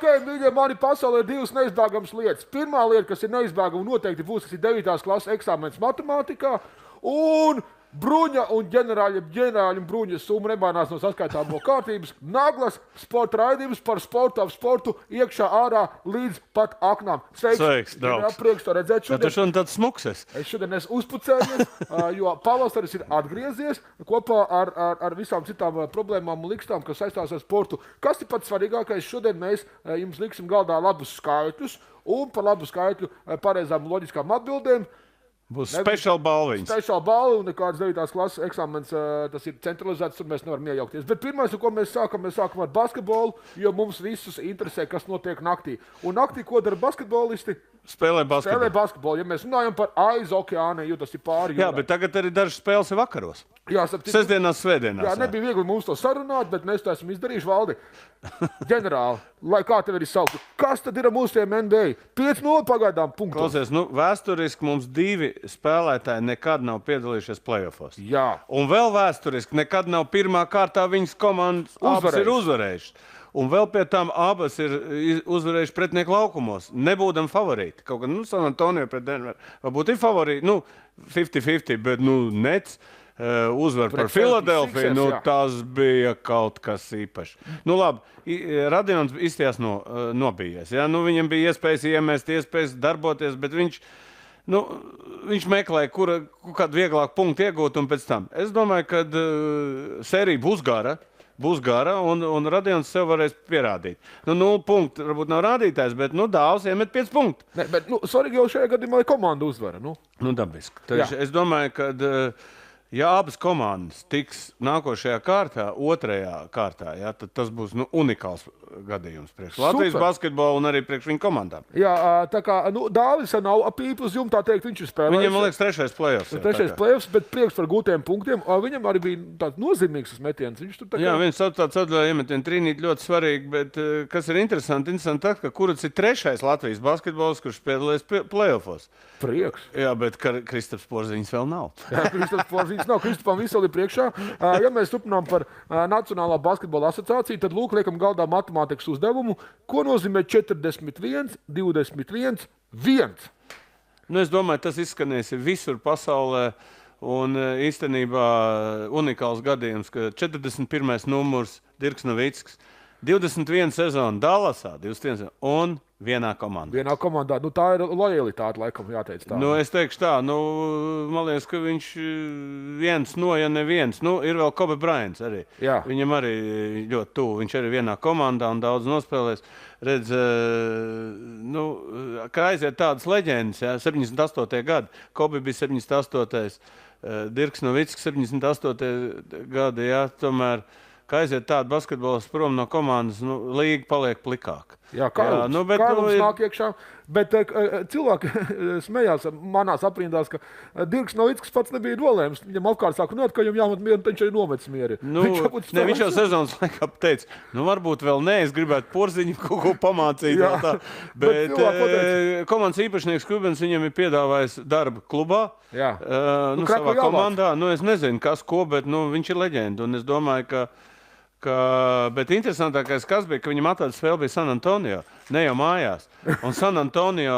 Ok, mīļie, man ir pasaulē divas neizbēgamas lietas. Pirmā lieta, kas ir neizbēgama, noteikti būs, kas ir 9. klases eksāmenis matemātikā. Un bruņa un ģenerāļu un bruņas summa nemainās no saskaitāmo kārtības. Naglas sporta raidījums par sportu ap sportu iekšā ārā līdz pat aknām. Sveiks, draugs. Prieks to redzēt šodien. Tu šodien tāds smukses. Es šodien esmu uzpucējies, jo pavasaris ir atgriezies kopā ar visām citām problēmām un likstām, kas saistās ar sportu. Kas ir pats svarīgākais? Šodien mēs jums liksim galdā labus skaitļus un par labu skaitļu pareizām loģiskām atbildēm. Būs speciāla balviņas. Speciāla balva un nekāds 9. klases eksāmens, tas ir centralizēts, tur mēs nevaram iejaukties. Bet pirmais, ko mēs sākam ar basketbolu, jo mums visus interesē, kas notiek naktī. Un naktī, ko dara basketbolisti? Spēlē basketbolu. Ja mēs runājam par aiz okeāna, jo tas ir pāri jūrai. Jā, bet tagad arī dažas spēles ir vakaros. Jā, sestdienās, svētdienās. Jā, nebija viegli mums to sarunāt, bet mēs to esam izdarījuši, Valdi. Ģenerāli, lai kā tev ir saukt, kas tad ir mūsu NBA? 5-0 pagaidām punktos. Klausies, vēsturiski mums 2 spēlētāji nekad nav piedalījušies playoffos. Jā. Un vēl vēsturiski nekad nav pirmā kārtā viņas komandas abas ir uzvarējušas. Un vēl pie tām abas ir uzvarējuši pretinieku laukumos, nebūdam favorīti. Kaut gan, San Antonio pret Denveru varbūt ir favorīti, 50-50, bet, Nets uzvar par Filadelfiju, tas bija kaut kas īpašs. Labi, Radions izties nobijies, ja? Viņam bija iespējas iemest, iespējas darboties, bet viņš meklēja, kādu vieglāku punktu iegūt un pēc tam. Es domāju, ka sērija būs gara un Radions sev varēs pierādīt. 0 punkti varbūt nav rādītājs, bet Dāvs iemet 5 punktu. Ne, bet svarīgi jau šajā gadījumā ir komanda uzvara. Dabiski. Es domāju, ka ja abas komandas tiks nākošajā kārtā, otrajā kārtā, tad tas būs unikāls gadījums priekš Latvijas basketbolu un arī priekš viņu komandām. Jā, tā kā Dāvis nav apīp uz jumta, tā teikt, viņš ir spēlējis. Viņam, man liekas, 3. playoffs. 3. playoffs, bet prieks par gūtiem punktiem. Viņam arī bija tāds nozīmīgs metiens. Jā, viens tāds atdēļ iemetienu trīnīt ļoti svarīgi, bet kas ir interesanti ka kurats ir 3. Latvijas basketbols, kurš piedalījies playoffos. Prieks. Jā, bet Kristaps Porziņš vēl nav. Jā, Kristaps Porziņš nav. Kristapam visu vēl ir priekšā. Ja mēs turpinām par Nacionālā basketbola asociāciju, tad lūk, liekam galdā matemātikas uzdevumu. Ko nozīmē 41, 21, 1? Es domāju, tas izskanēs visur pasaulē. Un īstenībā unikāls gadījums, ka 41. numurs Dirks Novickis, 21 sezonu Dallasā, 21 un vienā komandā. Vienā komandā. Tā ir lojalitāte, laikam, jāteic tā. Es teikšu tā, man liekas, ka viņš viens ja neviens. Ir vēl Kobe Bryants arī. Jā. Viņam arī ļoti tuvu. Viņš arī vienā komandā un daudz nospēlēs. Redz, kā aiziet tādas leģendas, 78. gadi. Kobe bija 78. Dirks Novickis 78. gadi, tomēr. Kā aiziet tāda basketbols prom no komandas, līga paliek plikāka. Jā, Kārlis nāk iekšā, bet cilvēki smējās manās aprindās, ka Dirks Novickis pats nebija nolēms. Viņam apkārt saka, ka viņam jāmet mieru, viņš arī nometis mieru. Viņš jau sezonas laikā teica, varbūt vēl nē, es gribētu Porziņu kaut ko pamācīt. Bet komandas īpašnieks Kubens viņam ir piedāvājis darbu klubā, savā komandā. Es nezinu, kas ko, bet viņš ir leģenda. Un es domāju, bet interesantākais, kas bija, ka viņam atlaides spēle bija San Antonio, ne jau mājās. Un San Antonio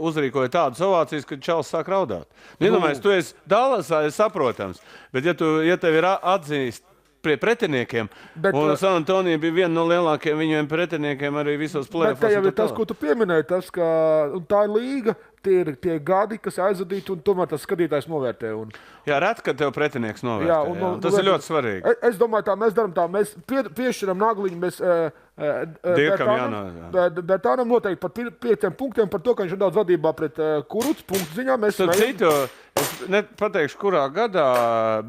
uzrīkoja tādas ovācijas, kad čalis sāk raudāt. Iedomājies, tu esi Dallasā, saprotams, bet ja tev ir atzīst pie pretiniekiem, un San Antonio bija viena no lielākajiem viņiem pretiniekiem arī visos play-offos. Bet te jau ir tas, ko tu pieminēji, ka tā ir līga, tie gadi, kas aizvadīti, un tomēr tas skatītājs novērtē. Jā, reti, kad tev pretinieks novērtē. Tas ir ļoti svarīgi. Es domāju, mēs darām tā, mēs piešķiram nagliņu, mēs Bērtānam noteikti par 5 punktiem par to, ka viņš ir daudz vadībā pret Kuruts punktu ziņā. Es nepateikšu, kurā gadā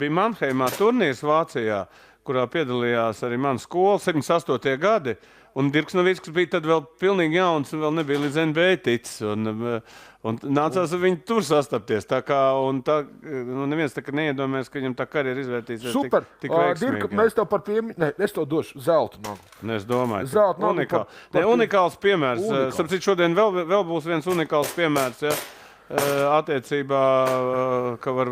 bija Mannheimā turnīrs Vācijā, kurā piedalījās arī mana skola, 78. gadi. Un Dirks Novickis bija tad vēl pilnīgi jauns un vēl nebija līdz NBA ticis. Un nācās ar viņu tur sastapties. Neviens tā kā neiedomājas, ka viņam tā karjera izvērtīsies tik veiksmīgi. Dirk, mēs tev par es tev došu zeltu naglu. Es domāju, unikāls piemērs. Sapratu, šodien vēl būs viens unikāls piemērs. Ja? attiecībā, ka var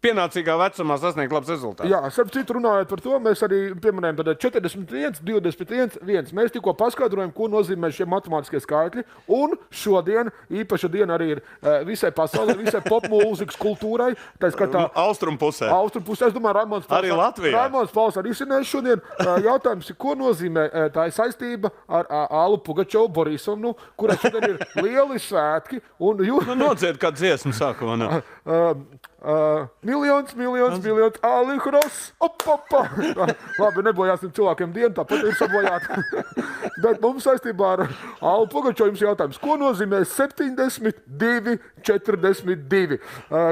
pienācīgā vecumā sasniegt labs rezultāts. Jā, starp citu runājot par to, mēs arī pieminējam 41, 21, 1. Mēs tikko paskaidrojam, ko nozīmē šie matemātiskie skaitļi. Un šodien īpaša diena arī ir visai pasaulē, visai popmūzikas kultūrai. Tā skatā Austrum pusē. Es domāju, Raimonds Pauls. Arī Latvijā. Raimonds Pauls arī izcinājis šodien. Jautājums ir, ko nozīmē tā ir saistība ar Allu Pugačovu Borisovnu, kurai šodien ir lieli svētki. Un Nociet kādu dziesmu sākumā. Miljons, Alihros, Labi, nebojāsim cilvēkiem dienu, tāpat ir sabojāti. Bet mums saistībā ar Allu Pugačovu jums jautājums, ko nozīmē 72, 42?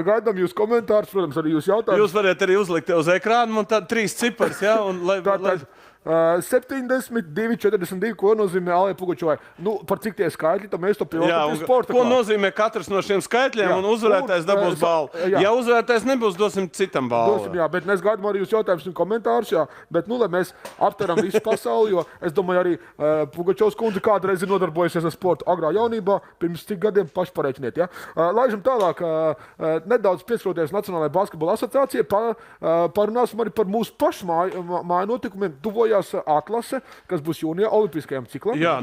Gaidām jūs komentārus, protams, arī jūs jautājumus. Jūs varat arī uzlikt uz ekrānu un tad 3 cipars, jā? Un lai... 72, 42, ko nozīmē Allai Pugačovai? Par cik tie skaitļi, tad mēs to pilnām sporta. Ko nozīmē katrs no šiem skaitļiem, un uzvarētājs dabūs balvu? Ja uzvarētājs nebūs, dosim citam balvu. Jā, bet mēs gaidām arī jūs jautājumus un komentārus, jā. Bet, lai mēs aptveram visu pasauli, jo es domāju, arī Pugačovs kundze kādreiz ir nodarbojusies ar sportu agrā jaunībā, pirms cik gadiem paši pareiķiniet, jā. Laižam tālāk, nedaudz pieskaroties Nacionālajai basketbola asociācijai, parunāsim arī par mūsu pašu māju notikumiem. Atlase, kas būs jūnijā olimpiskajam ciklam. Jā,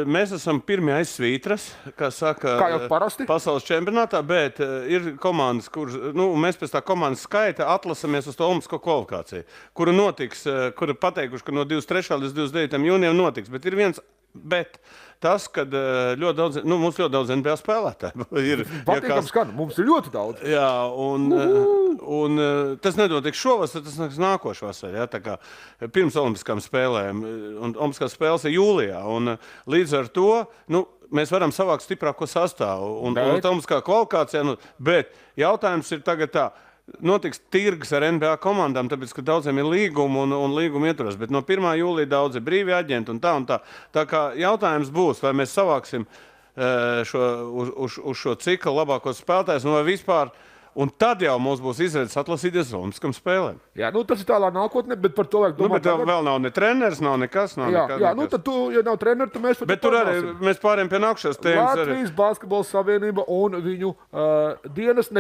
mēs esam pirmie aiz svītras, kā saka, kā jau parasti pasaules čempionātā, bet ir komandas, kuras, mēs pēc tā komandas skaita atlasamies uz to olimpisko kvalifikāciju, kura notiks, kura pateikuši, ka no 23. līdz 29. jūnijam notiks, bet ir viens bet. Tas, kad mums ļoti daudz NBA spēlētāju ir. Patīkam skan, mums ir ļoti daudz. Jā, un tas nenotiks šovasar, tas notiks nākošo vasar, jā, tā kā pirms olimpiskām spēlēm, un olimpiskās spēles ir jūlijā, un līdz ar to, mēs varam savākt stiprāko sastāvu, un olimpiskā kvalifikācijā, bet jautājums ir tagad tā, notiks tirgs ar NBA komandām, tāpēc, ka daudziem ir līgumi un līgumi ietvaros, bet no 1. jūlija daudz ir brīvi aģenti un tā un tā. Tā kā jautājums būs, vai mēs savāksim uz šo ciklu labākos spēlētājus, vai vispār, un tad jau mums būs izredzes atlasīties uz olimpiskām spēlēm. Jā, tas ir tālāk nākotnē, bet par to vajag domāt. Bet vēl nav ne treneris, nav nekas. Jā, tad tu, ja nav treneris, tad mēs par to bet tur arī mēs pārējām pie nākušās tēmas. Latvijas Basketbola Savienība un viņu dienas,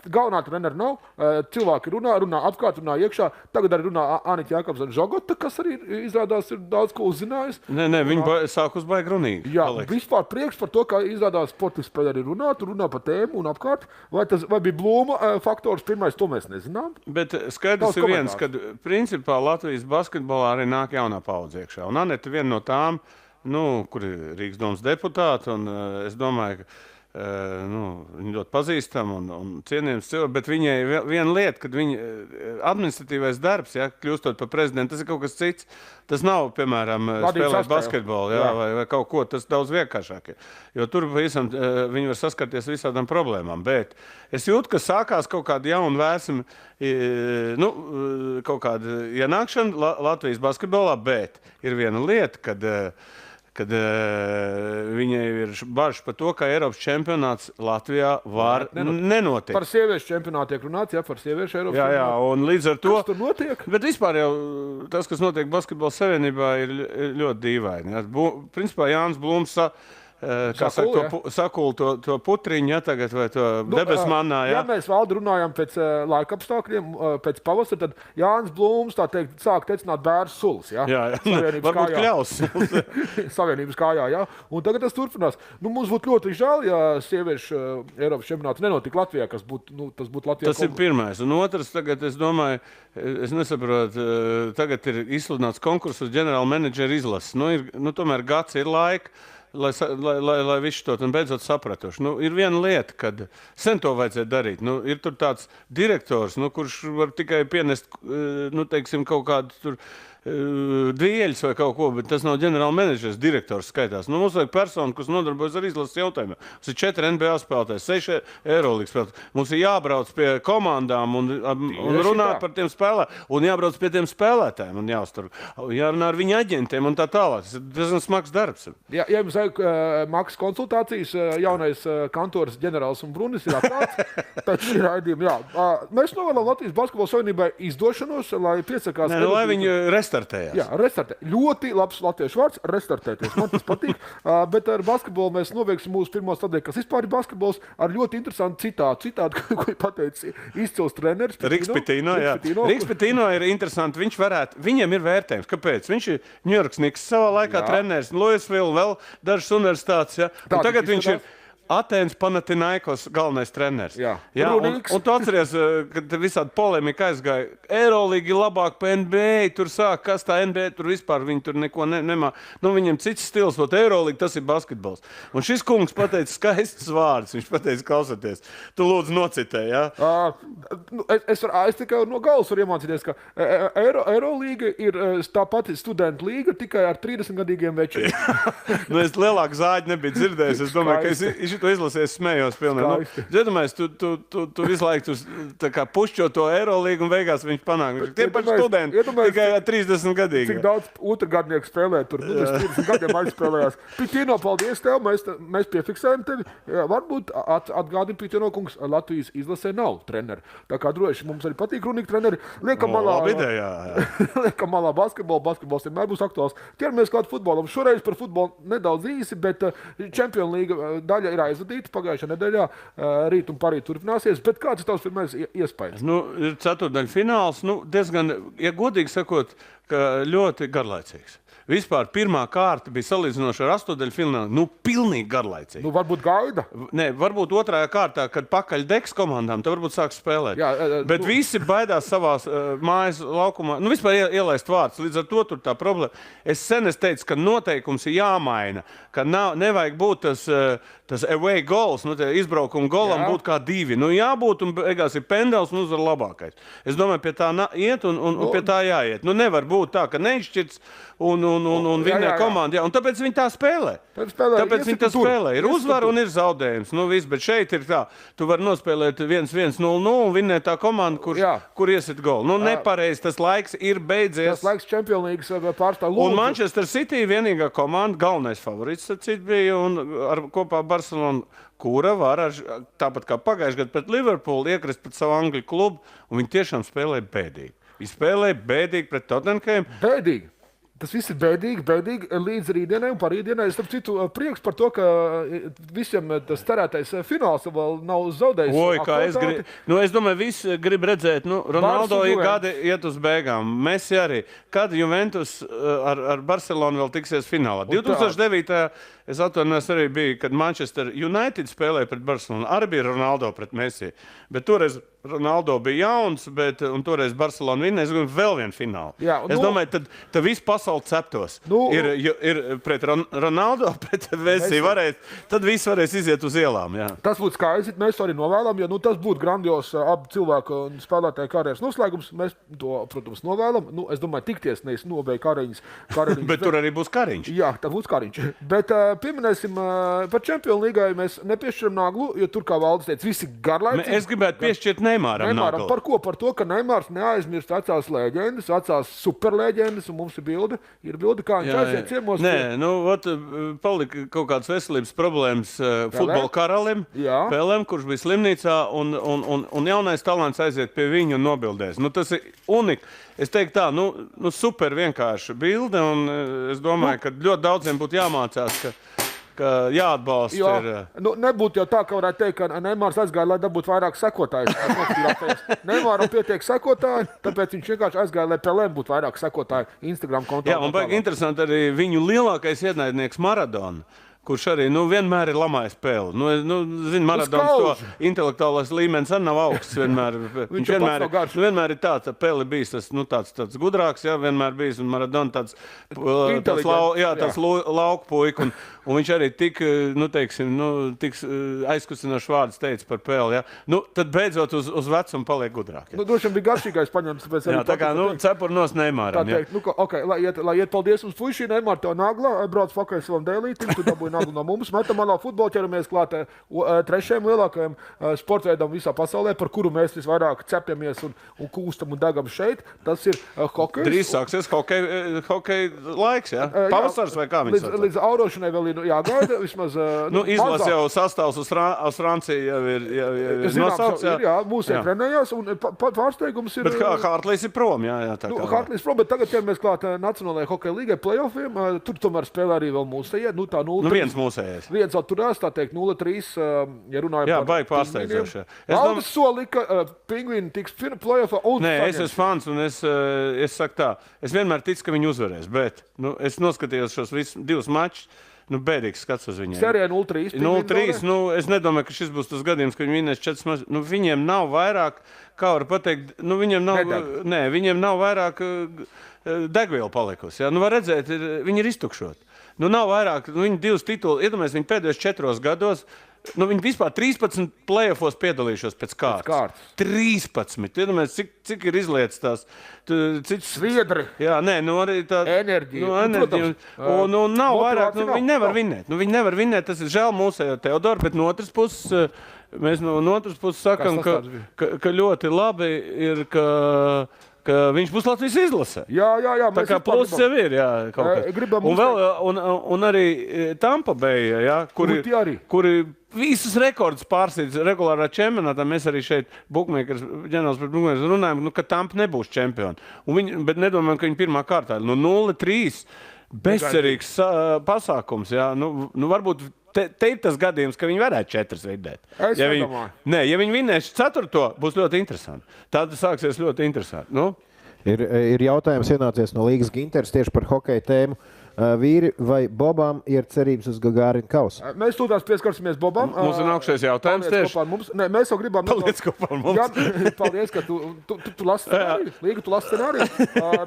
galvenā trenera nav. Cilvēki runā apkārt, runā iekšā. Tagad arī runā Anita Jākapsona Žogota, kas arī izrādās ir daudz ko uzzinājusi. Nē, viņa sāk uz baigi runīgi. Jā, vispār prieks par to, ka izrādās sportisti spēļ arī runā par tēmu un apkārt. Vai bija Blūma faktors pirmais, to mēs nezinām. Bet skaidrs ir viens, ka principā Latvijas basketbolā arī nāk jaunā paudze iekšā. Un Anita viena no tām, kur ir Rīgas domas deputāti, un es domāju, ka viņa ļoti pazīstama un cienījams cilvēks, bet viņai viena lieta, kad viņa administratīvais darbs, kļūstot par prezidentu, tas ir kaut kas cits. Tas nav, piemēram, spēlēt basketbolu, vai kaut ko, tas daudz vienkāršāk ir. Jo tur visam viņi var saskarties visādām problēmām, bet es jūtu, ka sākās kaut kāda jauna vērsma, kaut kāda ienākšana Latvijas basketbolā, bet ir viena lieta, kad viņai ir bažas par to, ka Eiropas čempionāts Latvijā var nenotikt. Par sieviešu čempionātu tiek runāts, par sieviešu Eiropas čempionātu. Jā, un līdz ar to... Kas tur notiek? Bet vispār jau tas, kas notiek Basketbola savienībā, ir ļoti dīvaini. Principā Jānis Blūms sakula to putriņu, tagad vai to debesmannā. Ja mēs valdi runājam pēc laika apstākļiem, pēc pavasara, tad Jānis Blūms, tā teikt, sāk teicināt bērnu sulas. Jā, varbūt kļaus. Savienības kājā, jā. Un tagad tas turpinās. Mums būtu ļoti žēl, ja sieviešu Eiropas čempionāts nenotika Latvijā, tas būtu Latvijā. Tas ir pirmais. Un otrs, tagad es domāju, es nesaprotu, tagad ir izsludināts konkurss uz ģenerāla menedžera izlases. Tomēr gads ir laika. Lai viss to beidzot sapratuši. Ir viena lieta, kad sen to vajadzēja darīt. Ir tur tāds direktors, kurš var tikai pienest, teiksim, kaut kādu tur dvieļus vai kaut ko, bet tas nav ģenerāla menedžers, direktors skaitās. Mums vajag personu, kas nodarbojas ar izlases jautājumiem. Mums ir 4 NBA spēlētāji, 6 Eirolandes spēlētāji. Mums ir jābrauc pie komandām un runāt par tiem spēlētājiem, un jābrauc pie tiem spēlētājiem, un jāuztur, jārunā ar viņu aģentiem un tā tālāk. Tas ir diezgan smags darbs. Ja jums vajag maksas konsultācijas, jaunais kantors ģenerālis un Brunis ir atklāts, pēc šī raidījuma, jā. Mēs novēlam Latvijas Basketbola Savienībai izdošanos, lai piesakās... Lai viņi restē restartējās. Jā, restartē. Ļoti labs latviešu vārds, restartēties. Man tas patīk. Bet ar basketbolu mēs noveiksim mūsu pirmo sadaļu, kas vispār ir basketbols, ar ļoti interesantu citātu, ko pateica izcils treneris. Riks Pitino, jā. Riks Pitino ir interesanti. Viņam ir vērtējums. Kāpēc? Viņš ir New York Knicks savā laikā treneris, Louisville, vēl dažas universitātes. Ja? Tagad viņš ir Atēnas Panathinaikos galvenais treneris. Jā. Un tu atceries, kad visādi polemika aizgāja. Eirolīgi labāk pa NBA, tur sāk, kas tā NBA, tur vispār viņi tur neko nemā. Nu, viņam cits stils, ot Eirolīgi, tas ir basketbols. Un šis kungs pateica skaistus vārdus. Viņš pateica, klausoties. Tu lūdzu nocitē, jā? Es tikai no galvas varu iemācīties, ka Eirolīga ir tā pati studentu līga, tikai ar 30-gadīgiem večiem. Nu, es lielāku zāģi nebiju dzirdējis. Es domāju, ka es to izlasīju, smējos pilnīgi. Iedomājies, tu visu laiku pušķo to Eirolīgu un beigās viņš panāk. Tie paši studenti, tikai 30 gadīgi. Cik daudz otrgadnieku spēlē tur? Nu, 30 gadiem aizspēlējās. Pitino, paldies tev, mēs piefiksējam tevi. Varbūt atgādini Pitino kungs, Latvijas izlasē nav treneri. Tā kā droši mums arī patīk runīgi treneri. Liekam malā basketbolu. Basketbols vienmēr būs aktuāls. Ķeramies klāt futbolam. Šoreiz par futbolu nedaudz īsi, bet Champions League daļa ir aizvadīta pagājušajā nedēļā. Rīt un parīt turpināsies. Bet kāds ir tavs pirmais iespējas? Nu, ir ceturtdaļa fināls. Nu, diezgan, ja godīgi sakot, ka ļoti garlaicīgs. Vispār pirmā kārta bija salīdzinoši ar astoņdaļu finālu. Nu, pilnīgi garlaicīgi. Nu, varbūt gaida? Nē, varbūt otrajā kārtā, kad pakaļ deks komandām, tad varbūt sāks spēlēt. Jā, bet visi baidās savās mājas laukumā. Nu, vispār ielaist vārds. Līdz ar to tur tā problēma. Es teicu, ka noteikums ir jāmaina. Ka nevajag būt tas away goals, nu, izbraukuma golam būt kā 2. Nu, jābūt un beigās ir pendels un uzvar labākais. Es domāju, pie tā iet un pie tā jāiet. Nu, nevar būt tā, ka neizšķirts un viņa komanda. Jā. Un tāpēc viņi tā spēlē. Tāpēc viņi tā spēlē. Ir uzvara un ir zaudējums. Nu, viss, bet šeit ir tā. Tu vari nospēlēt 1-1-0-0 un vinnēt tā komanda, kur iesit golu. Nu, nepareizi. Tas laiks ir beidzies. Tas laiks Champions League pārstāv lūdzu. Un Manchester City vienīgā komanda, galvenais favorīts bija un kopā Barcelona, kura var, tāpat kā pagājušajā gadā pret Liverpoolu, iekrist pret savu Angļu klubu, un viņi tiešām spēlēja bēdīgi. Viņi spēlēja bēdīgi pret Tottenham. Bēdīgi. Tas viss ir bēdīgi līdz rītdienai un parītdienai. Starp citu, prieks par to, ka visiem tas cerētais fināls vēl nav zaudējis. Oi, kā es domāju, visi grib redzēt, Ronaldo gadi iet uz beigām. Messi arī. Kad Juventus ar Barcelonu vēl tiksies finālā? 2009. Es atvainojos arī bija, kad Manchester United spēlēja pret Barcelonu. Arī bija Ronaldo pret Messi. Bet toreiz Ronaldo bija jauns, un toreiz Barcelona vinnēja. Es gribu vēl vienu finālu. Jā, es domāju, tad viss pasauli ceptos. Ir pret Ronaldo, pret Messi varēs. Tad viss varēs iziet uz ielām. Jā. Tas būtu skaisti. Mēs to arī novēlam, jo tas būtu grandios abu cilvēku un spēlētāju karjeras noslēgums. Mēs to, protams, novēlam. Es domāju, tikties nevis nobeigt Kariņas. Bet tur arī būs Kariņš. Jā, tā būs Kariņš. Bet pieminēsim par Champions League. Mēs nepiešķiram naglu, jo tur, kā Valdis teica, visi garlaicīgi. Es gribētu piešķirt Neymaram naglu. Par ko? Par to, ka Neymars neaizmirst vecās leģendas, vecās superleģendas, un mums ir bilde, kā viņš aiziet ciemos. Nē, palika kaut kādas veselības problēmas futbola karalim, Pelēm, kurš bija slimnīcā, un jaunais talants aiziet pie viņa un nobildēs. Tas ir unikāli. Es teiktu tā, super vienkārša bilde, un es domāju, ka ļoti daudziem būtu jāmācās, ka jāatbalsta. Nebūtu jau tā, ka varētu teikt, ka Neymars aizgāja, lai dabūtu vairāk sekotāju. Neymaram pietiek sekotāji, tāpēc viņš vienkārši aizgāja, lai Pelēm būtu vairāk sekotāju Instagram kontā. Jā, un baigi interesanti arī viņu lielākais ienaidnieks Maradona, kurš arī vienmēr ir lamājis spēli. Maradons to intelektuālais līmenis arī nav augsts. Viņš vienmēr ir tāds, Pele bijis tāds gudrāks, vienmēr bijis, un Maradona tāds lauku puika. Un viņš arī tik aizkustinošs vārds teica par Peli. Tad beidzot uz vecumu paliek gudrāk. Droši vien bija garšīgais paņemts. Tā kā cepur nos Neymaram. Lai iet paldies mums puiši, Neymar tev naglā, brauc pakaļ savam dēlītim, tu dabūji nagli no mums. Metamālā futbola ķeramies klāt trešajam lielākajam sporta veidam visā pasaulē, par kuru mēs visvairāk cepjamies un kūstam un degam šeit. Tas ir hokejs. Drīz sāksies hokeja laiks, jā? Pavasars vai kā viņi sauc? Līdz aurošanai vēl ir jāgaida vismaz. Izlase jau sastāvs uz Franciju jau ir nosaukts, jā. Mūs ietrenējās un pārsteigums ir. Bet Hartlīs ir prom, jā. Hartlīs prom, bet tagad ķeramies klāt Nacionālajai hokeja līgai playoffiem. Tur tomēr spēlē arī vēl mūsējie. Tā 0-3. Viens mūsējais. Viens vēl turās, tā teikt, 0-3. Ja runājam jā, par baigi pārsteidzoši. Valdes soli, ka pingvīni tiks playoffā un nē, es esmu fans un es saku tā. Es vienmēr ticu, ka viņi uzvarēs, bet es noskatījos šos divus mačus. Bēdīgs skats uz viņiem. Serija 0-3. 0-3. Es nedomāju, ka šis būs tas gadījums, ka viņi vinnēs 4 mačus. Viņiem nav vairāk, kā var pateikt, viņiem nav vairāk degviela palikusi. Ja? Var redzēt, viņi ir iztukšoti. Nav vairāk, viņi 2 tituli, iedomājies, viņi pēdējos 4 gados, viņi vispār 13 play-offos piedalījušos pēc kārtas. 13. Iedomājies, cik ir izlietas tās. Sviedri. Jā, arī tā enerģija. Un nav vairāk, viņi nevar vinnēt. Viņi nevar vinnēt, tas ir žēl mūsējo Teodoru, bet no otras puses, mēs no otras puses sakam, ka ļoti labi ir, ka viņš būs Latvijas izlasē. Jā. Tā kā pluss jau ir, jā. Un arī Tampa Bay, jā, kuri visus rekordus pārsīdz regulārā čempionātā. Mēs arī šeit ģenerāls pret Bookmakers runājam, ka Tampa nebūs čempioni. Bet nedomājam, ka viņi pirmā kārtā. 0-3 bezcerīgs pasākums, jā. Varbūt te ir tas gadījums, ka viņi varētu 4 vidēt. Ja viņi vinnēs 4, būs ļoti interesanti. Tad sāksies ļoti interesanti. Ir jautājums ienācies no Līgas Ginters tieši par hokeja tēmu. Vīri vai Bobām ir cerības uz Gagārina kausu? Mēs tūlīt pieskarsimies Bobām. Mums ir nākšais jautājums tieši. Mēs jau gribam... Paliec kopā ar mums. Jā, paldies, ka tu lasi scenāriju. Līga, tu lasi scenāriju.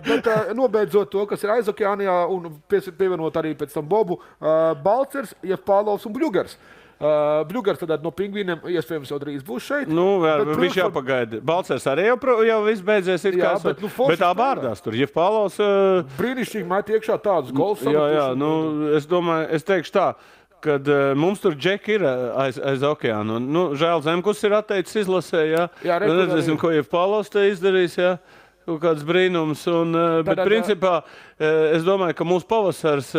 Bet nobeidzot to, kas ir aizokeānijā un pievienot arī pēc tam Bobu, Balcers, Jevpālovs un Bļugers. Bļugers tad no pingvīniem iespējams jau drīz būs šeit. Viņš jāpagaida. Balcers arī jau viss beidzies. Bet tā bārdās tur. Jevpālovs... Brīnišķīgi mēt iekšā tādus gols. Jā, es domāju, es teikšu tā, kad mums tur džeki ir aiz okeānu. Žēl Zemkus ir atteicis izlasē, jā. Redzēsim, ko Jevpālovs te izdarīs, jā. Kaut kāds brīnums. Bet principā es domāju, ka mūsu pavasars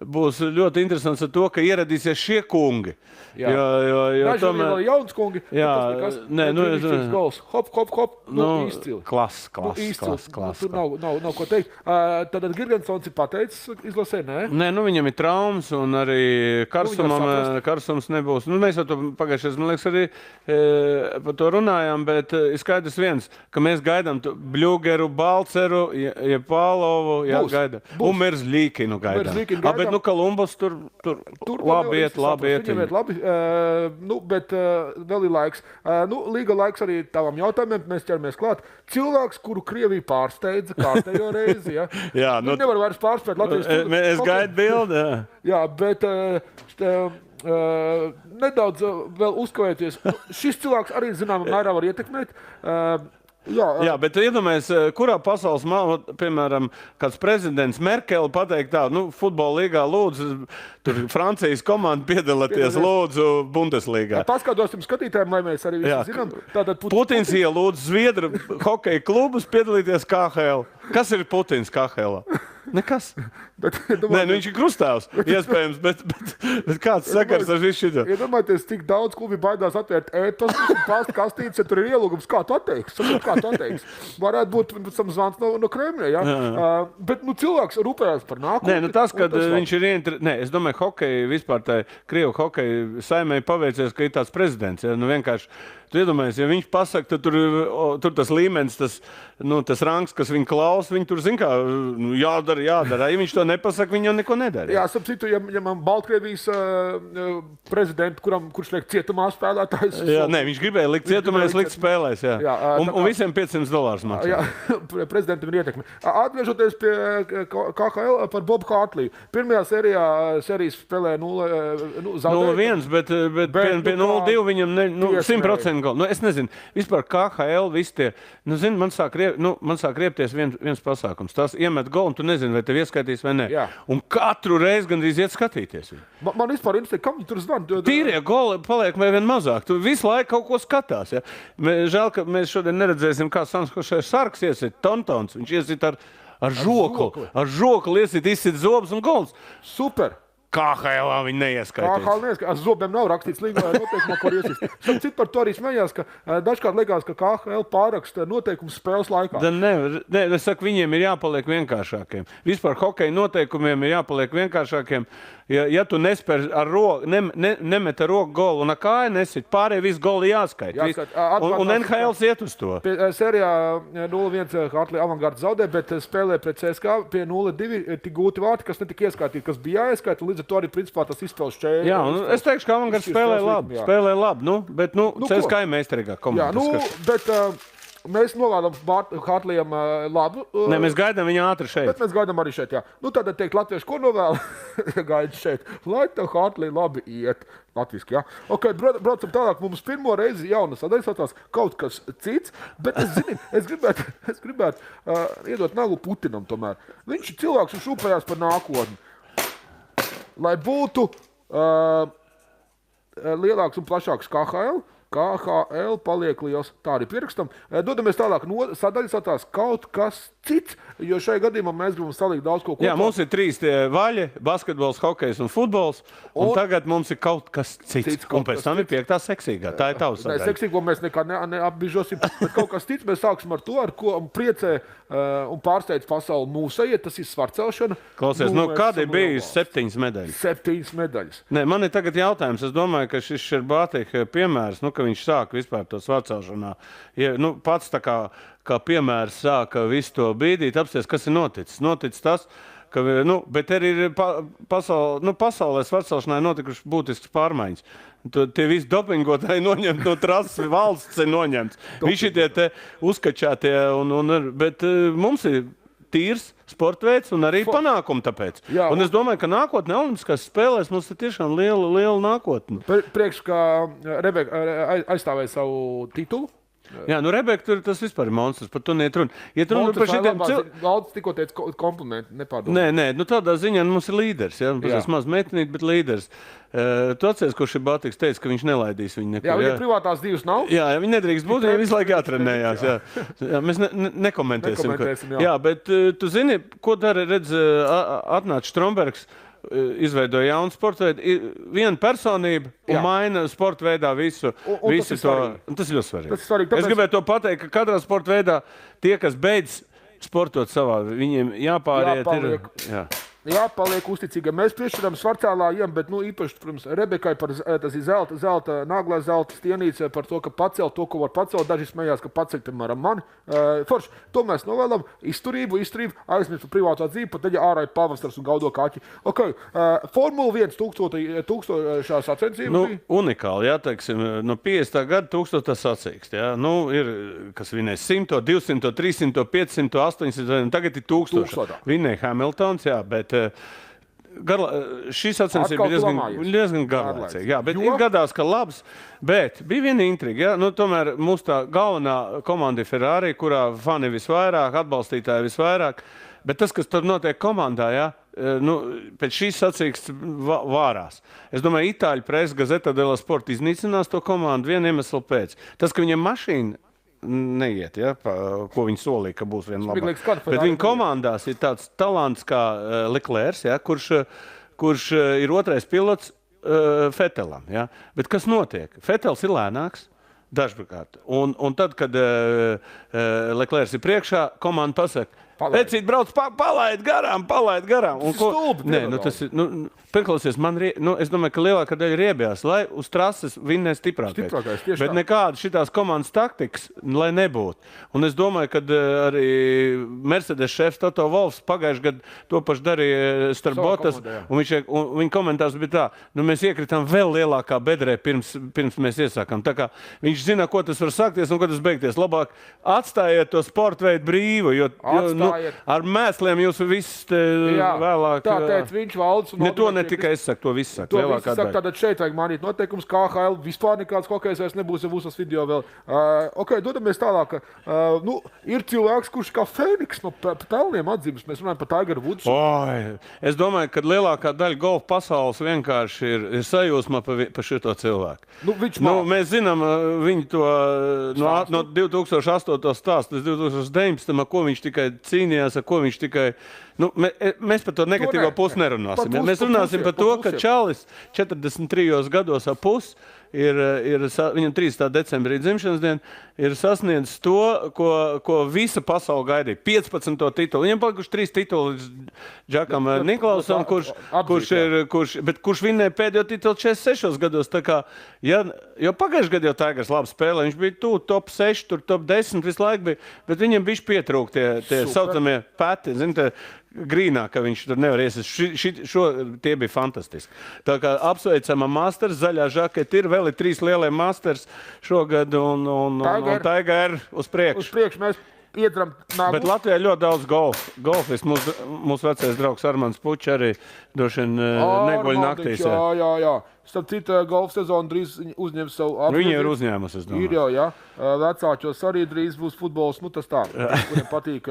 būs ļoti interesants ar to, ka ieradīsies šie kungi. Tomēr vēl jauns kungi. Hop. Izcili. Klass. Tur nav ko teikt. Tad Girgensons ir pateicis izlasē, nē? Nē, viņam ir traumas un arī karsums nebūs. Mēs jau to pagājušajā, man liekas, arī par to runājām, bet ir skaidrs viens, ka mēs gaidām Bļugeru, Balceru, Jevpālovu, gaidām. Un Merzlīkinu gaidām. Bet Kolumbus tur labi iet. Viņam iet labi, bet vēl ir laiks. Līga laiks arī tavam jautājumiem, mēs ķeramies klāt. Cilvēks, kuru Krievija pārsteidza kārtējo reizi, ja? Jā, nevar vairs pārspēt Latvijas. Es gaidu bildi, jā. Jā, bet nedaudz vēl uzkavēties. Šis cilvēks arī zināmā mērā var ietekmēt. Jā, bet iedomājies, kurā pasaules malā, piemēram, kāds prezidents Merkele pateikt tā, futbola līgā lūdzu, tur Francijas komanda piedalīties lūdzu Bundeslīgā. Paskatīsim skatītājiem, lai mēs arī visi zinām. Putins ielūdz Zviedru hokeja klubus piedalīties KHL. Kas ir Putins KHL? Nekas. Viņš ir krustāvs, iespējams, bet kāds sakars ar visu šito? Iedomājieties, cik daudz klubi baidās atvērt ēpastus un pasta kastītes, ja tur ir ielūgums. Kā tu atteiksi? Varētu būt zvans no Kremļa, jā? Bet cilvēks rūpējās par nākotni. Tas, kad viņš ir es domāju, hokeja vispār tā Krievu hokeja saimē paveicies, ka ir tāds prezidents. Vienkārši, tu iedomājies, ja viņš pasaka, tad tur tas līmenis, tas rangs, kas viņu klausa, viņi tur zin kā jādara. Ja viņš to nepasaka, viņi jau neko nedara. Jā, sapratu, ja man Baltkrievijas prezidentu, kurš liek cietumā spēlētājs. Viņš gribēja likt cietumā, likt spēlēs, jā. Un visiem $500 maksā. Jā, prezidentam ir ietekme. Atgriežoties pie KHL par Bobu Hartliju. Pirmajā sērijas spēlē 0-1, bet pie 0-2 viņam 100% galvu. Nu, es nezinu, vispār KHL visi tie, nu, zini, man sāk riepties viens pasākums. Tās iemet golu, un tu nezini, vai tev ieskaitīs vai nē. Jā. Un katru reizi gandrīz iet skatīties. Man vispār interesē, kam viņi tur zvana. Tīrie goli paliek vai vien mazāk. Tu visu laiku kaut ko skatās. Ja? Žēl, ka mēs šodien neredzēsim, kā Sanskošais sargs iesit Tontons. Viņš iesit ar žokli. Ar žokli izsit zobus un gols. Super! KHL viņi neieskaitīs. KHL neieskaitīs. Ar zobiem nav rakstīts līgumā noteikumā, ko iesist. Citu par to arī smējās, ka dažkārt liekas, ka KHL pāraksta noteikumus spēles laikā. Es saku, viņiem ir jāpaliek vienkāršākiem. Vispār hokeja noteikumiem ir jāpaliek vienkāršākiem. Ja tu nespēr ar roku, nemet ar roku golu un ar kāju nesit, pārējie visu goli jāskait. Un NHL iet uz to. Sērijā 0-1 Hartley Avangārds zaudē, bet spēlē pret CSKA pie 0-2 tik gūti vārti, kas netika ieskaitīt, kas bija jāieskaita. Līdz ar to arī principā tas izspēles šķēri. Jā, un es teikšu, ka Avangārds spēlē labi. Bet CSKA ir meistarīgā komanda. Mēs novēlam Hartleyam labu. Nē, mēs gaidām viņu ātri šeit. Bet mēs gaidām arī šeit, jā. Tad teikt latviešu, ko novēl? Gaida šeit. Lai tev Hartley labi iet. Latviski, jā. Ok, braucam tālāk. Mums pirmo reizi jauna sadaļa saucās kaut kas cits, bet es gribētu iedot nagu Putinam tomēr. Viņš ir cilvēks un šūpējās par nākotni. Lai būtu lielāks un plašāks KHL paliek liels. Tā arī pierakstam. Dodamies tālāk. Sadaļa saucās kaut kas cits, jo šajā gadījumā mēs gribam salikt daudz ko kopā. Jā, mums ir 3 vaļi - basketbols, hokejs un futbols. Un tagad mums ir kaut kas cits. Un pēc tam ir 5. seksīgā. Tā ir tavs sadaļa. Seksīgo mēs nekā neapbižosim. Bet kaut kas cits mēs sāksim ar to, ar ko priecē un pārsteidz pasauli mūsēji. Tas ir svarcelšana. Klausies, kāda ir bijusi 7 medaļas? 7 medaļas. Nē, man ir tagad jautājums. Es domāju, ka šis ir Bātika piemērs, ka viņš sāka vispār to svarcelšanā. Ja, pats tā kā piemērs sāka visu to bīdīt, apsties, kas ir noticis. Noticis tas, ka, bet arī ir pasaulē svarcelšanā ir notikušas būtiskas pārmaiņas. Tie visi dopingotāji noņemti no trases, valsts ir noņemts. Visi tie te uzkačātie, bet mums ir tīrs sportveids un arī panākumi tāpēc. Jā, un es domāju, ka nākotnē Olimpiskās spēlēs mums ir tiešām liela nākotne. Priekš, ka Rebeka aizstāvēja savu titulu. Jā, Rebeka, tas vispār ir monstrs, par to neiet runa. Par šitiem Valds tikko teica komplimenti, nepārdomā. Nē, tādā ziņā mums ir līderis, ja? Tas maz meitenīt, bet līderis. Tu atceries, kurš ir Bātiks teica, ka viņš nelaidīs viņu nekur. Jā, viņa privātās divas nav. Jā, viņi nedrīkst būt, viņi visu laiku jātrenējās. Jā, mēs nekomentēsim. Jā, bet tu zini, ko dara, atnāca Strombergs, izveidoja jaunu sporta veidu, viena personība un maina sporta veidā visu to. Tas ir ļoti svarīgi. Es gribētu to pateikt, ka katrā sporta veidā tie, kas beidz sportot savā, viņiem jāpāriet. Jāpaliek uzticīgiem. Mēs piešķiram svarcēlājiem, bet īpaši, protams, Rebekai par tas ir zelta, nāglā zelta stienīca par to, ka pacelt to, ko var pacelt. Daži smējās, ka paceļ, piemēram, mani. Forši, to mēs novēlam. Izturību, aizmirst par privātā dzīvi, pat tad, ja ārā ir pavasars un gaudo kaķi. Ok, Formula 1 1000 sacensību. Unikāli, jā, teiksim, no 50. gada 1000 sacīkst, jā. Ir, kas vinēs 100, 200, 300, 500, 800, tagad ir 1000. Vinēja Hamiltons, jā, bet šī sacensība bija diezgan garlaicīga. Jā, bet ir gadās, ka labs, bet bija viena intriga. Ja? Tomēr mūsu tā galvenā komanda ir Ferrari, kurā fani visvairāk, atbalstītāji visvairāk. Bet tas, kas tur notiek komandā, ja? Pēc šīs sacīkstes vārās. Es domāju, Itāļu presa Gazeta dello Sport iznīcinās to komandu vienu iemeslu pēc. Tas, ka viņiem mašīna neiet, ja, ko viņi solīja, ka būs viena labā. Bet viņa komandās ir tāds talants kā Leclerc, ja, kurš ir otrais pilots Fetelam. Ja. Bet kas notiek? Fetels ir lēnāks dažkārt. Un tad, kad Leclerc ir priekšā, komanda pasaka, Vecīt brauc, palaid garām. Un tas ir, Pirklausies, es domāju, ka lielākā daļa riebjās, lai uz trases vinnē stiprākais. Bet nekāda šitās komandas taktikas, lai nebūtu. Un es domāju, ka arī Mercedes šefs Toto Wolffs pagājuši gadu to pašu darīja starp Bottas, un viņa komentārs bija tā, mēs iekritām vēl lielākā bedrē pirms mēs iesākām. Tā kā viņš zina, ko tas var sākties un ko tas beigties. Labāk atstājiet to sporta veidu brīvu, jo ar mēsliem jūs viss vēlāk. Tā teica viņš valdes. Ne to ne tikai es saku, to viss saka. To viss saka, tātad šeit vajag mainīt noteikums, KHL vispār nekāds hokejs vairs nebūs, ja būs tas video vēl. Ok, dodamies tālāk. Ir cilvēks, kurš kā Fēniks no pelniem atzīmes. Mēs runājam par Tigeru Woodsu. Es domāju, ka lielākā daļa golfa pasaules vienkārši ir sajūsma par šito cilvēku. Mēs zinām viņu to no 2008. stāstu līdz 2019. Ko viņš tikai cīnījās, ar ko viņš tikai... Mēs par to negatīvo pusi nerunāsim. Mēs runāsim par to, ka Čalis 43 gados ap pusi viņam 30. decembrī dzimšanas diena, ir sasniedzis to, ko visa pasaule gaidīja. 15. titulu. Viņam palikuši 3 tituli Džakam Niklausam, kurš vinnēja pēdējo titulu 46 gados. Tā kā, jo pagājušajā gadā jau Tigers labi spēlē. Viņš bija top 6, top 10 visu laiku bija, bet viņam bišķi pietrūk tie saucamie pēti, grīnā, ka viņš tur nevar iesist. Tie bija fantastiski. Tā kā apsveicama Masters, zaļā žaketa ir, vēl ir 3 lielie Masters šogad un Tiger uz priekšu. Uz priekšu mēs iedram nāgu. Bet Latvijā ļoti daudz golfistu. Mūsu vecais draugs Armands Pučs arī droši vien neguļ naktīs. Jā. Starp citu, golfa sezonu drīz uzņems savu atbildību. Viņi ir uzņēmusi, es domāju. Ir jau, jā. Vecāčos arī drīz būs futbols. Tas tā, kuriem patīk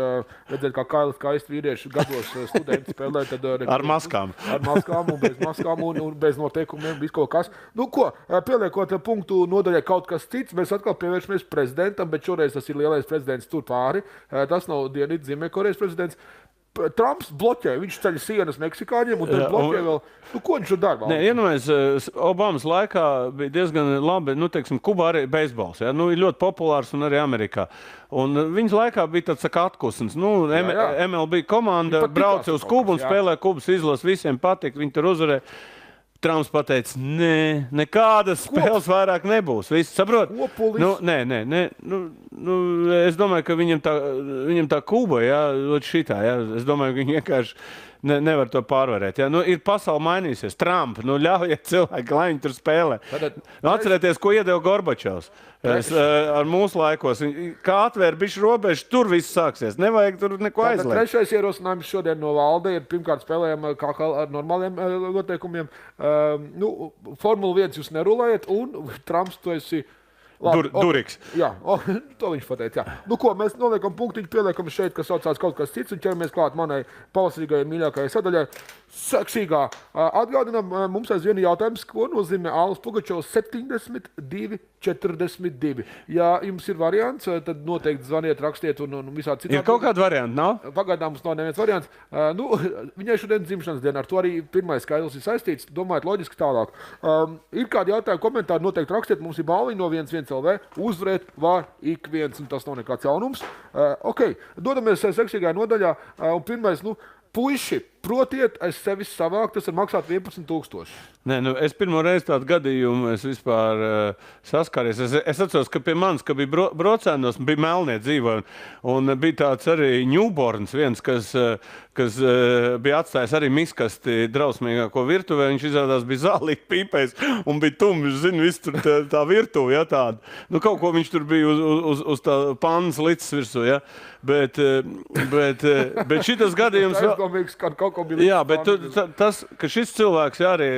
redzēt, kā Kailis skaisti vīrieši gados studenti spēlē. Ar maskām. Ar maskām un bez maskām un bez noteikumiem, viss kaut kas. Pieliekot punktu nodaļai kaut kas cits, mēs atkal pievēršamies prezidentam, bet šoreiz tas ir lielais prezidents tur pāri. Tas nav Dienvidu Ziemeļkorejas prezidents. Trumps bloķē, viņš ceļ sienas meksikāņiem un tad bloķē vēl. Ko viņš tur dara? Obamas laikā bija diezgan labi, Kubā arī beisbols, ir ļoti populārs un arī Amerikā. Un viņas laikā bija tāds atkusums. MLB komanda brauca uz Kubu un spēlē Kubas izlases, visiem patika, viņi tur uzvarēja. Trumps pateica, nekādas spēles vairāk nebūs. Visi saprot? Es domāju, ka viņam tā Kuba, šitā, es domāju, ka viņi vienkārši nevar to pārvarēt. Ir pasaule mainīsies. Trump, ļaujiet cilvēki, lai viņi tur spēlē. Atcerieties, ko iedeva Gorbačovs ar mūsu laikos. Kā atvēra bišķi robežu, tur viss sāksies. Nevajag tur neko aizliegt. Trešais ierosinājums šodien no valde ir pirmkārt spēlējam ar normāliem noteikumiem. Formula 1 jūs nerulējat un Trumps tu esi... Duriks. Jā, to viņš pateica. Mēs noliekam punktiņu, pieliekam šeit, kas saucās kaut kas cits, un ķeramies klāt manai pavasarīgajai mīļākajai sadaļai. Seksīgā. Atgādinām, mums aizvien jautājums, ko nozīmē Ālis Pugačovs 72-42. Ja jums ir variants, tad noteikti zvaniet, rakstiet un visā citā. Ir kaut kāda varianta, nav? Pagaidām mums nav neviens variants. Viņai šodien dzimšanas diena, ar to arī pirmais skaidrs ir saistīts. Domājiet loģiski tālāk. Ir kādi jautājumi, komentāri, noteikti rakstiet. Mums ir balviņi no 1-1 uzvarēt var ik viens, un tas nav nekāds jaunums. Dodamies seksīgajā nodaļā, un pirmais, puiši, protiet, aiz sevis savākt, tas ir maksāt 11,000. Es pirmo reizi tādu gadījumu vispār saskāries. Es atceros, ka pie manis, ka bija Brocēnos, bija Melnie dzīvoja, un bija tāds arī Ņūborns viens, kas bija atstājis arī miskasti drausmīgāko virtuvē. Viņš izrādās bija zālīgi pīpējis un bija tums, viss tur tā virtuve, tāda. Kaut ko viņš tur bija uz tā pannas licis virsū, Bet šitas gadījums... Aizdomīgs, ka kaut ko bija... Jā, bet tas, ka šis cilvēks arī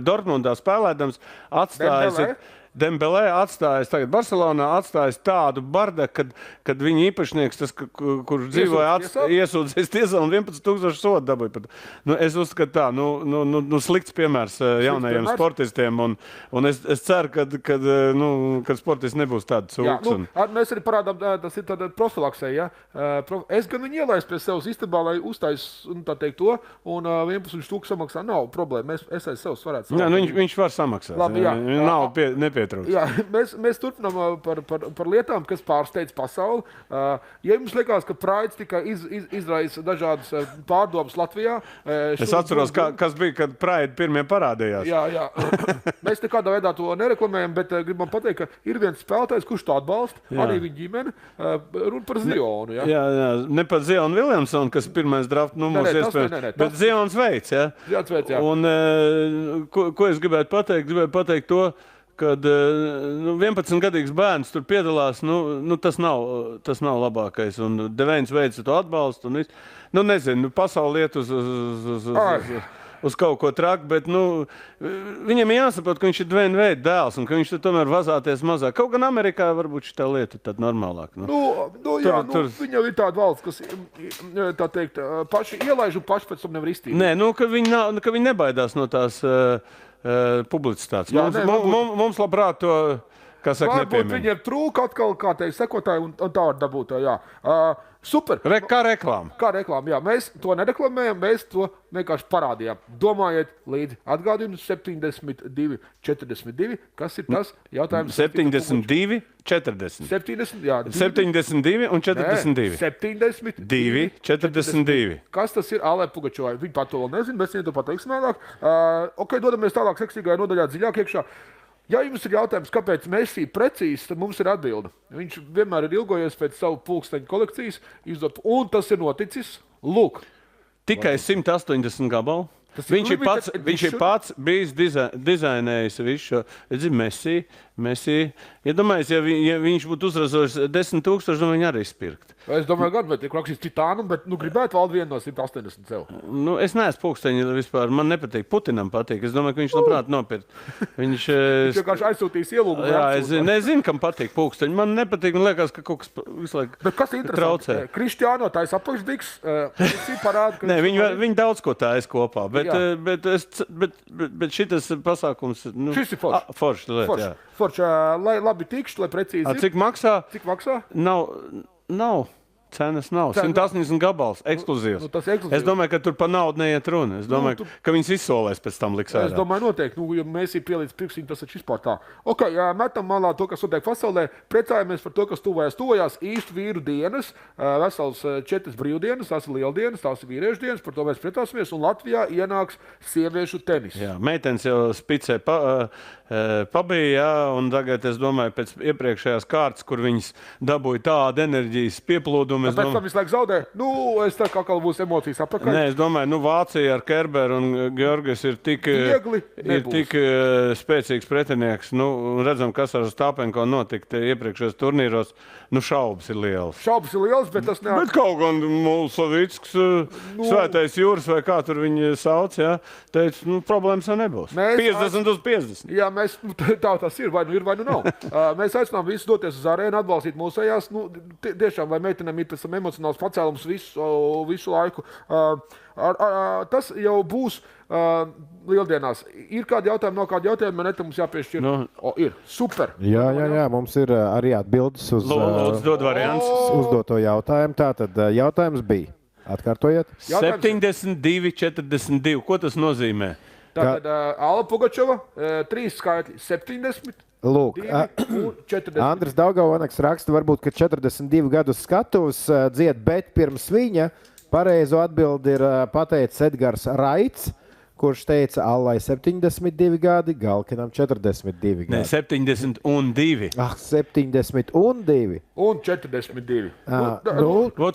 Dortmundā spēlēdams atstājis... Dembelē atstājis, tagad Barcelonā atstājis tādu bardaku, kad viņa īpašnieks, tas, kurš dzīvoja, iesūdzēs tiesā un 11,000 sodu dabūja. Es uzskatu tā, slikts piemērs jaunajiem sportistiem, un es ceru, kad sportisti nebūs tādi cūks. Mēs arī parādām, tas ir tāda profilaksē, Es gan viņu ielaistu pie sevis istabā, lai uztais, to, un 11,000 samaksā, nav problēma, es aiz sevis varētu samaksāt. Viņš var samaksāt, nav nepietrūks. Jā, mēs turpinām par lietām, kas pārsteidz pasauli. Ja jums liekas, ka Praids tikai izraisa dažādas pārdomas Latvijā... Es atceros, kas bija, kad Praidi pirmie parādījās. Jā. Mēs nekādā veidā to nereklamējam, bet gribam pateikt, ka ir viens spēlētājs, kurš to atbalsta, arī viņa ģimene, runa par Zionu. Jā, ne par Zionu Viljamsonu, kas pirmais draft numurs iespējams, bet Zions Veids. Zions Veids, jā. Un ko es gribētu pateikt? Gribētu pateikt to, kad 11-gadīgs bērns tur piedalās, tas nav labākais. Un Devēns veica to atbalstu. Nezinu, pasauli iet uz kaut ko traku, bet viņam jāsaprot, ka viņš ir Dwayne Wade dēls un ka viņš tomēr vazāties mazāk. Kaut gan Amerikā varbūt šī lieta ir tāda normālāka. Viņam ir tāda valsts, kas, tā teikt, paši ielaiž un paši pēc tam nevar iztīrīt. Nē, ka viņi nebaidās no tās publicitātes. Mums labprāt to, kā saka, nepiemēr. Varbūt viņiem trūka atkal, kā teikt, sekotāji un tā var dabūt, jā. Super. Kā reklāma. Kā reklāma, jā. Mēs to nereklamējam, mēs to vienkārši parādījām. Domājiet līdzi. Atgādinu 72, 42. Kas ir tas jautājums? 72, 40. 70, jā. 72 un 42. 72, 42. Kas tas ir Alē Pugačovai? Viņi pat to vēl nezin, mēs viņiem to pateiksim vēlāk. Dodamies tālāk seksīgajā nodaļā dziļāk iekšā. Ja jums ir jautājums, kāpēc Messi precīzi, tad mums ir atbilde. Viņš vienmēr ir ilgojies pēc savu pulksteņu kolekcijas, un tas ir noticis. Lūk. Tikai 180 gabalu. Viņš ir pats bijis dizainējis visu šo. Messi. Iedomājies, ja viņš būtu uzrazojis 10,000, viņi arī spirkt. Es domāju, gan, bet ir rakstīts titānum, bet gribētu valdu vienu no 180 sev. Es neesmu pulksteņi vispār. Man nepatīk. Putinam patīk. Es domāju, ka viņš labprāt nopirkt. Viņš vienkārši aizsūtīs ielūgumu. Jā, es nezinu, kam patīk pulksteņi. Man nepatīk. Man liekas, ka kaut kas visu laiku traucē. Bet kas ir interesanti? Kristiāno tā ir apakšdiks. Nē, viņi daudz ko tā kopā. Bet šitas pasākums... Šis ir foršs. Foršs lieta, jā. Foršs, lai labi tikšu, lai precīzi. Cik maksā? Cik maksā? Nav. Cenas nav. 180 gabals, ekskluzīvs. Tas ekskluzīvs. Es domāju, ka tur par naudu neiet runa. Es domāju, ka viņas izsolēs pēc tam liks ārā. Es domāju, noteikti. Ja mēs ir pielīdz pirkstiņu, tas ir vispār tā. Ok, metam malā to, kas notiek pasaulē. Priecājamies par to, kas tuvojās īstu vīru dienas. Vesels 4 brīvdienas, tās ir lieldienas, tās ir vīriešu dienas. Par to mēs priecāsimies. Un Latvijā ienāks sieviešu tenis. Jā, meitenes jau spicē pabija, jā, un tagad es domāju, pēc iepriekšējās kārtas, kur viņas dabūja tādu enerģijas pieplūdumu. Pēc tam visu laiku zaudē. Es tā kā būs emocijas apakaļ. Nē, es domāju, Vācija ar Kerberu un Georgis ir tik spēcīgs pretinieks. Redzam, kas ar Stāpenko notika iepriekšējos turnīros. Šaubas ir lielas. Bet tas neatkarīgs. Bet kaut gan Mulsovicks, Svētais Jūras vai kā tur viņi sauc, jā, teica, problēmas jau nebūs. 50/50. Jā, tā tas ir, vai nav. Mēs aicinām visus doties uz arēnu, atbalstīt mūsējās. Tiešām, vai meitenēm ir tas emocionāls pacēlums visu laiku. Tas jau būs lieldienās. Ir kādi jautājumi, nav kādi jautājumi, man netam mums jāpiešķir. Ir, super. Jā, mums ir arī atbildes uz uzdoto jautājumu. Tātad jautājums bija. Atkārtojiet. 72, 42. Ko tas nozīmē? Tātad Alla Pugačova, 3 skaitļi, 70. Lūk, Andris Daugavonaks raksta, varbūt, ka 42 gadus skatuves dzied, bet pirms viņa pareizo atbildi ir pateicis Edgars Raits, kurš teica Allai 72 gadi, Galkinam 42 gadi. Nē, 72. 72. Un 42.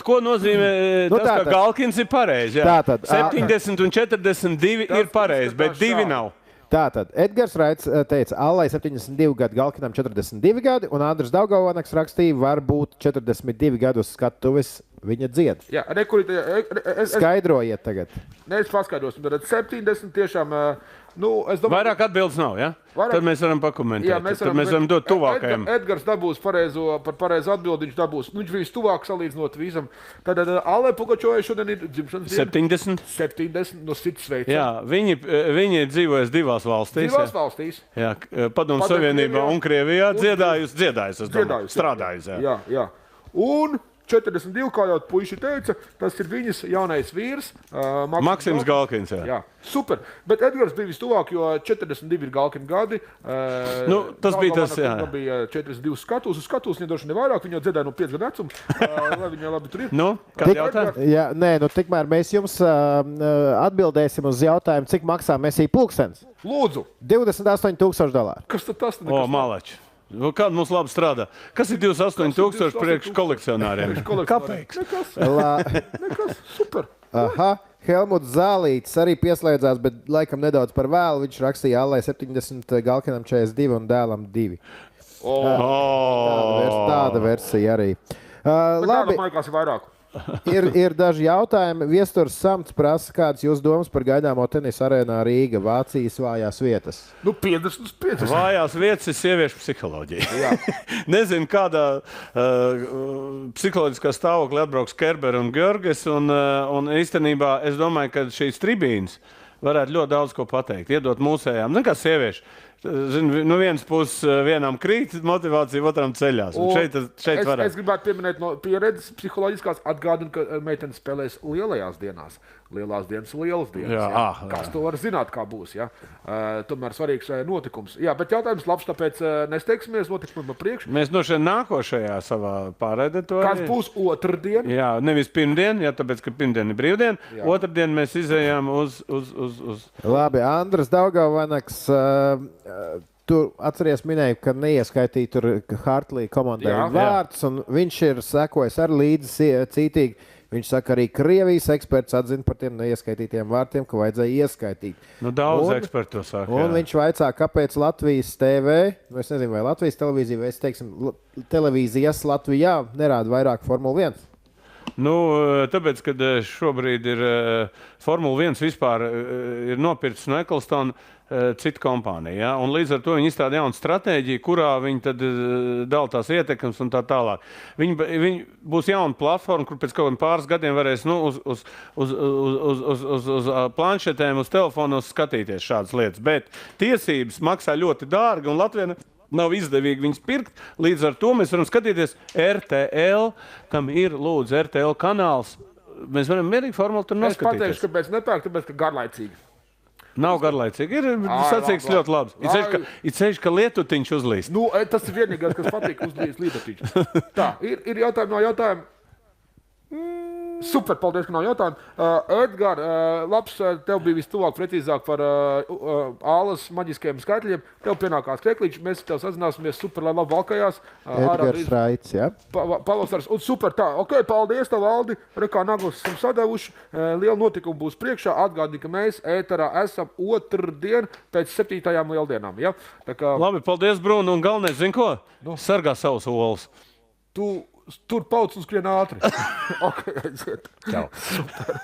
Ko nozīmē tas, ka Galkins ir pareizi? Tātad 70 un 42 ir pareizi, bet 2 nav. Tātad Edgars Raits teica, Allai 72 gadi, Galkinam 42 gadi, un Andris Daugavonaks rakstīja, varbūt 42 gadus skatuves viņa dzied. Jā, skaidrojiet tagad. Es paskaidrosim, tad 70 tiešām, es domāju... Vairāk atbildes nav, ja? Tad mēs varam pakomentēt. Jā, mēs varam dot tuvākajam. Edgars dabūs par pareizo atbildi, viņš dabūs. Viņš bija tuvāk salīdzinot visam. Tad Allai Pugačovai šodien ir dzimšanas diena. 70 no sirds sveicam. Jā, viņi dzīvojas divās valstīs. Valstīs. Jā, Padomu Savienībā un Krievijā dziedājusi, strādājusi. Jā. Un 42, kā jau puiši teica, tas ir viņas jaunais vīrs. Maksims Galkins. Jā, super. Bet Edgars bija vistuvāk, jo 42 ir Galkina gadi. Tas bija tas, jā. Viņam bija 42 skatus. Uz skatus viņa droši nevairāk, viņa jau dziedāja no 5 gadu vecuma. Lai viņa labi tur ir. Kādi jautājumi? Jā, tikmēr mēs jums atbildēsim uz jautājumu, cik maksā Messi pulkstenis. Lūdzu. $28,000. Kas tad tas? Malači. Kāda mums labi strādā? Kas ir 28,000 priekš kolekcionāriem? Kāpēc? Nekas. Super. Aha. Helmuts Zālītis arī pieslēdzās, bet laikam nedaudz par vēlu. Viņš rakstīja Allai 70, Galkinam 42 un dēlam 2. Tāda versija arī. Labi. Ir daži jautājumi. Viesturs Samts prasa, kādas jūs domas par gaidāmo tenisa arēnā Rīga, Vācijas vājās vietas? 55. Vājās vietas ir sieviešu psiholoģija. Nezinu, kādā psiholoģiskā stāvoklī atbrauks Kerber un Georgis. Un īstenībā es domāju, ka šīs tribīnes varētu ļoti daudz ko pateikt. Iedot mūsējām. Kā sievieši. No vienas puses vienam krīt motivācija, otram ceļās. Es gribētu pieminēt no pieredzes psiholoģiskās atgādinu, ka meitenes spēlēs lielajās dienās. Lielās dienas, lielas dienas. Jā. Kāds to var zināt, kā būs. Ja? Tomēr svarīgs notikums. Jā, bet jautājums labs, tāpēc nesteigsimies notikumiem pa priekšu. Mēs no šeit nākošajā savā pārēdē to arī. Kāds būs otrdien? Jā, nevis pirmdien, tāpēc, ka pirmdien ir brīvdien. Jā. Otrdien mēs izējām uz. Labi, Andris Daugavvanaks. Tu atceries, minēji, ka neieskaitīja tur Hartlī komandai vārds, un viņš ir sekojis ar līdzi cītīgi. Viņš saka, arī Krievijas eksperts atzina par tiem neieskaitītiem vārtiem, ka vajadzēja ieskaitīt. Daudz ekspertu to saka. Un viņš vaicā, kāpēc Latvijas TV, es nezinu, vai Latvijas televīzija, vai televīzijas Latvijā nerāda vairāk Formula 1? Tāpēc, kad šobrīd ir Formula 1 vispār ir nopircis no Ecclestone cita kompānija. Ja? Un līdz ar to viņi izstāda jaunu stratēģiju, kurā viņi tad dala tās ietekmes un tā tālāk. Viņi būs jauna platforma, kur pēc kaut kādiem pāris gadiem varēs uz planšetēm, uz telefonos skatīties šādas lietas. Bet tiesības maksā ļoti dārgi un Latvijā nav izdevīgi viņus pirkt. Līdz ar to mēs varam skatīties RTL, kam ir lūdzu RTL kanāls. Mēs varam mierīgi formuli tur noskatīties. Es pateikšu, kāpēc nepērk, tāpēc, ka garlaicīgi. Nav garlaicīgi. Ir sacīks ļoti labs. Ir ceļš, ka lietutiņš uzlīst. Tas ir vienīgais, kas patīk uzlīst lietutiņš. Tā, ir jautājumi no jautājuma. Super, paldies, ka nav jautājumu. Edgar, labs, tev bija vistuvāk precīzāk par ālas maģiskajiem skaitļiem. Tev pienākās kreklīčs, mēs tev sazināsimies super, lai labi valkājās. Edgars Raits, jā. Pavasars, un super, tā. Ok, paldies tev, Valdi. Rekā naglas esam sadavuši. Liela notikuma būs priekšā. Atgādini, ka mēs ēterā esam otrdien pēc 7. lieldienām. Ja? Labi, paldies, Bruno. Un galvenais, zin ko? Sargā savus olas. Tur pauc un skrien ātri. Ok, aiziet. Čau. Super.